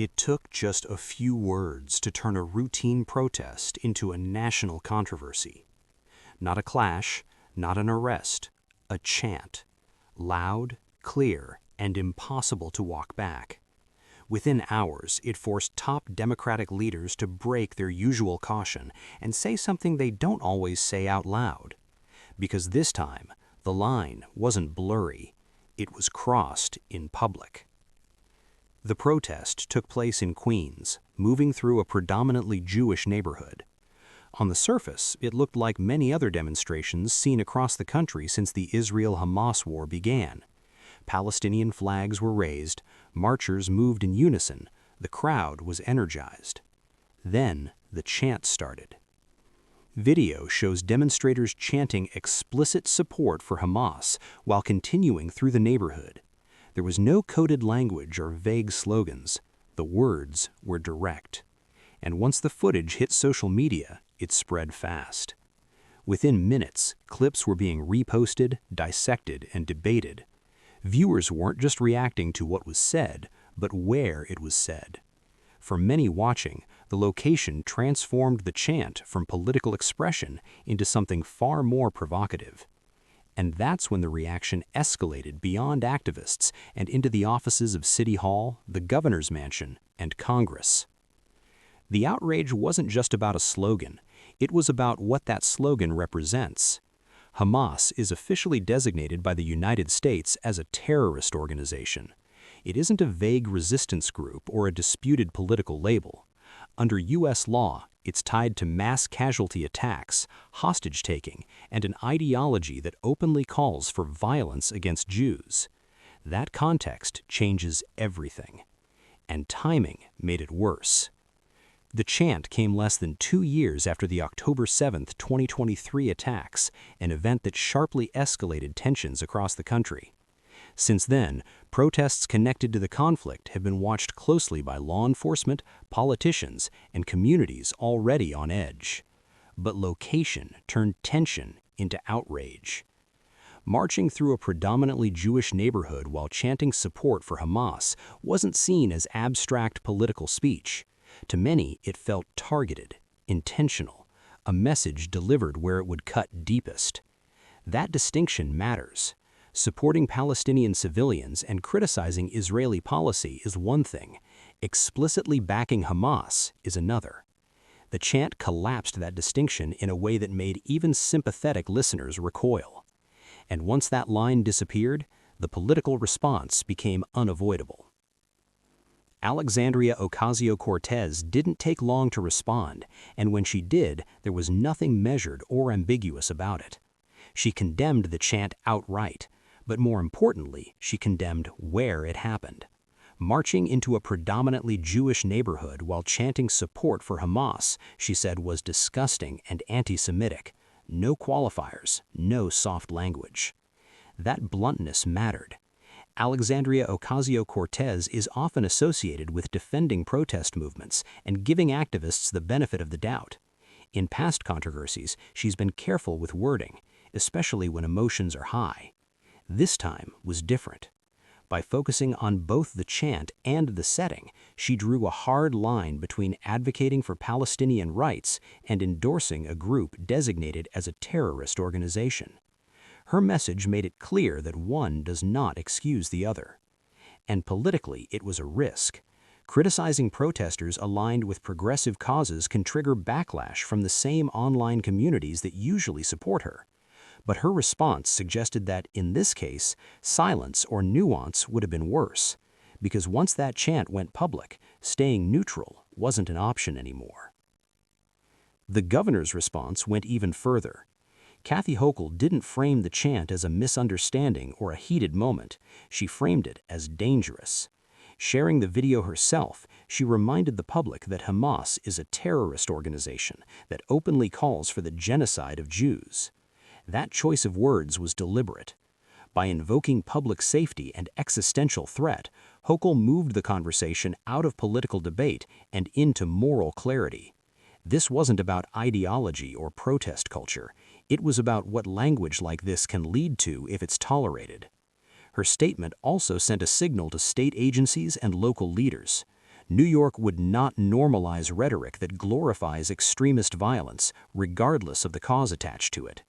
It took just a few words to turn a routine protest into a national controversy. Not a clash, not an arrest, a chant. Loud, clear, and impossible to walk back. Within hours, it forced top Democratic leaders to break their usual caution and say something they don't always say out loud. Because this time, the line wasn't blurry, it was crossed in public. The protest took place in Queens, moving through a predominantly Jewish neighborhood. On the surface, it looked like many other demonstrations seen across the country since the Israel-Hamas war began. Palestinian flags were raised, marchers moved in unison, the crowd was energized. Then the chant started. Video shows demonstrators chanting explicit support for Hamas while continuing through the neighborhood. There was no coded language or vague slogans. The words were direct. And once the footage hit social media, it spread fast. Within minutes, clips were being reposted, dissected, and debated. Viewers weren't just reacting to what was said, but where it was said. For many watching, the location transformed the chant from political expression into something far more provocative. And that's when the reaction escalated beyond activists and into the offices of City Hall, the governor's mansion, and Congress. The outrage wasn't just about a slogan, it was about what that slogan represents. Hamas is officially designated by the United States as a terrorist organization. It isn't a vague resistance group or a disputed political label. Under U.S. law, it's tied to mass casualty attacks, hostage-taking, and an ideology that openly calls for violence against Jews. That context changes everything. And timing made it worse. The chant came less than 2 years after the October 7, 2023 attacks, an event that sharply escalated tensions across the country. Since then, protests connected to the conflict have been watched closely by law enforcement, politicians, and communities already on edge. But location turned tension into outrage. Marching through a predominantly Jewish neighborhood while chanting support for Hamas wasn't seen as abstract political speech. To many, it felt targeted, intentional, a message delivered where it would cut deepest. That distinction matters. Supporting Palestinian civilians and criticizing Israeli policy is one thing. Explicitly backing Hamas is another. The chant collapsed that distinction in a way that made even sympathetic listeners recoil. And once that line disappeared, the political response became unavoidable. Alexandria Ocasio-Cortez didn't take long to respond, and when she did, there was nothing measured or ambiguous about it. She condemned the chant outright, but more importantly, she condemned where it happened. Marching into a predominantly Jewish neighborhood while chanting support for Hamas, she said, was disgusting and anti-Semitic. No qualifiers, no soft language. That bluntness mattered. Alexandria Ocasio-Cortez is often associated with defending protest movements and giving activists the benefit of the doubt. In past controversies, she's been careful with wording, especially when emotions are high. This time was different. By focusing on both the chant and the setting, she drew a hard line between advocating for Palestinian rights and endorsing a group designated as a terrorist organization. Her message made it clear that one does not excuse the other. And politically, it was a risk. Criticizing protesters aligned with progressive causes can trigger backlash from the same online communities that usually support her. But her response suggested that, in this case, silence or nuance would have been worse, because once that chant went public, staying neutral wasn't an option anymore. The governor's response went even further. Kathy Hochul didn't frame the chant as a misunderstanding or a heated moment. She framed it as dangerous. Sharing the video herself, she reminded the public that Hamas is a terrorist organization that openly calls for the genocide of Jews. That choice of words was deliberate. By invoking public safety and existential threat, Hochul moved the conversation out of political debate and into moral clarity. This wasn't about ideology or protest culture. It was about what language like this can lead to if it's tolerated. Her statement also sent a signal to state agencies and local leaders. New York would not normalize rhetoric that glorifies extremist violence, regardless of the cause attached to it.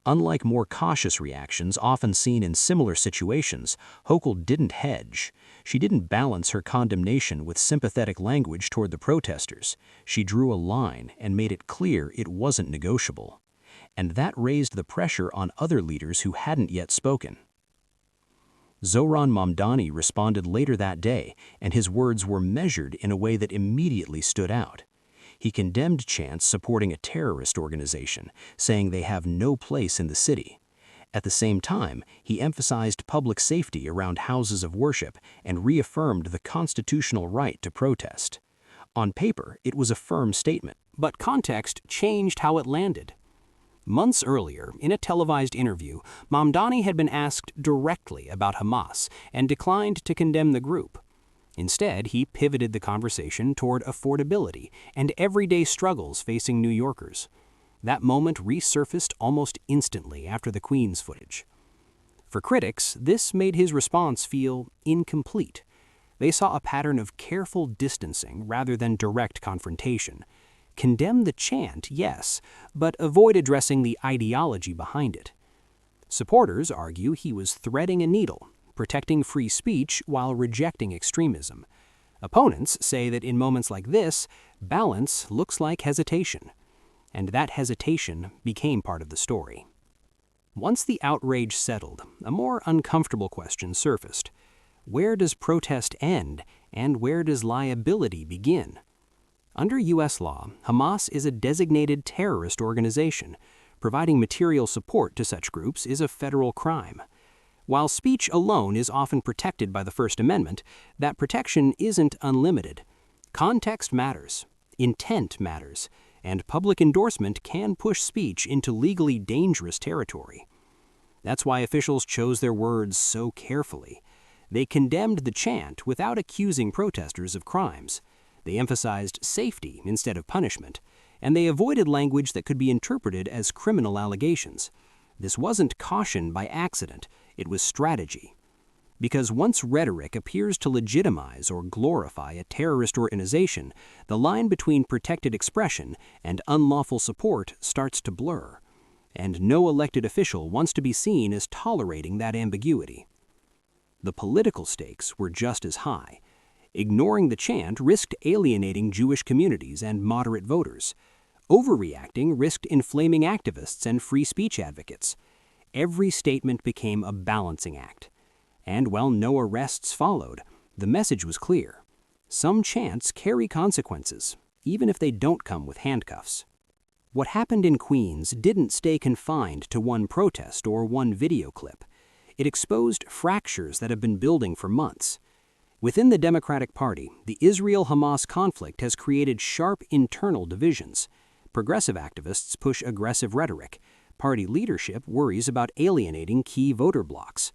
Unlike more cautious reactions often seen in similar situations, Hochul didn't hedge. She didn't balance her condemnation with sympathetic language toward the protesters. She drew a line and made it clear it wasn't negotiable. And that raised the pressure on other leaders who hadn't yet spoken. Zohran Mamdani responded later that day, and his words were measured in a way that immediately stood out. He condemned chants supporting a terrorist organization, saying they have no place in the city. At the same time, he emphasized public safety around houses of worship and reaffirmed the constitutional right to protest. On paper, it was a firm statement, but context changed how it landed. Months earlier, in a televised interview, Mamdani had been asked directly about Hamas and declined to condemn the group. Instead, he pivoted the conversation toward affordability and everyday struggles facing New Yorkers. That moment resurfaced almost instantly after the Queen's footage. For critics, this made his response feel incomplete. They saw a pattern of careful distancing rather than direct confrontation. Condemn the chant, yes, but avoid addressing the ideology behind it. Supporters argue he was threading a needle, protecting free speech while rejecting extremism. Opponents say that in moments like this, balance looks like hesitation. And that hesitation became part of the story. Once the outrage settled, a more uncomfortable question surfaced. Where does protest end, and where does liability begin? Under U.S. law, Hamas is a designated terrorist organization. Providing material support to such groups is a federal crime. While speech alone is often protected by the First Amendment, that protection isn't unlimited. Context matters, intent matters, and public endorsement can push speech into legally dangerous territory. That's why officials chose their words so carefully. They condemned the chant without accusing protesters of crimes. They emphasized safety instead of punishment, and they avoided language that could be interpreted as criminal allegations. This wasn't caution by accident, it was strategy. Because once rhetoric appears to legitimize or glorify a terrorist organization, the line between protected expression and unlawful support starts to blur. And no elected official wants to be seen as tolerating that ambiguity. The political stakes were just as high. Ignoring the chant risked alienating Jewish communities and moderate voters. Overreacting risked inflaming activists and free speech advocates. Every statement became a balancing act. And while no arrests followed, the message was clear. Some chants carry consequences, even if they don't come with handcuffs. What happened in Queens didn't stay confined to one protest or one video clip. It exposed fractures that have been building for months. Within the Democratic Party, the Israel-Hamas conflict has created sharp internal divisions. Progressive activists push aggressive rhetoric. Party leadership worries about alienating key voter blocs.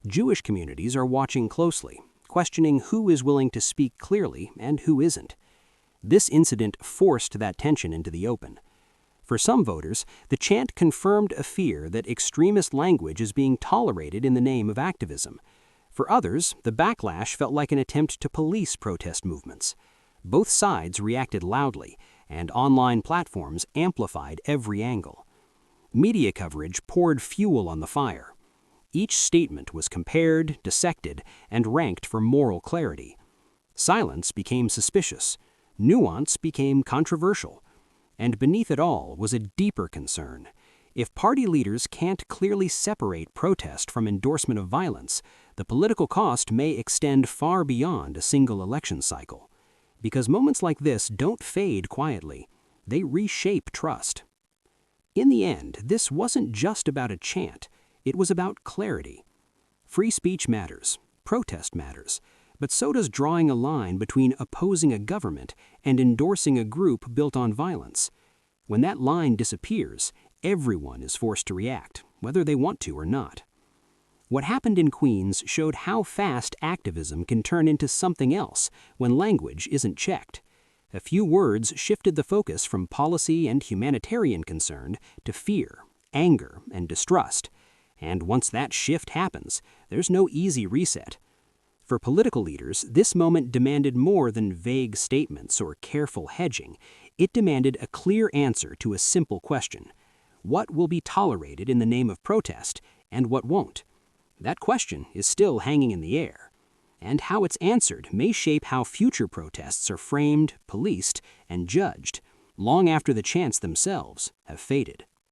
Jewish communities are watching closely, questioning who is willing to speak clearly and who isn't. This incident forced that tension into the open. For some voters, the chant confirmed a fear that extremist language is being tolerated in the name of activism. For others, the backlash felt like an attempt to police protest movements. Both sides reacted loudly, and online platforms amplified every angle. Media coverage poured fuel on the fire. Each statement was compared, dissected, and ranked for moral clarity. Silence became suspicious. Nuance became controversial. And beneath it all was a deeper concern. If party leaders can't clearly separate protest from endorsement of violence, the political cost may extend far beyond a single election cycle. Because moments like this don't fade quietly. They reshape trust. In the end, this wasn't just about a chant. It was about clarity. Free speech matters, protest matters, but so does drawing a line between opposing a government and endorsing a group built on violence. When that line disappears, everyone is forced to react, whether they want to or not. What happened in Queens showed how fast activism can turn into something else when language isn't checked. A few words shifted the focus from policy and humanitarian concern to fear, anger, and distrust. And once that shift happens, there's no easy reset. For political leaders, this moment demanded more than vague statements or careful hedging. It demanded a clear answer to a simple question. What will be tolerated in the name of protest, and what won't? That question is still hanging in the air. And how it's answered may shape how future protests are framed, policed, and judged, long after the chants themselves have faded.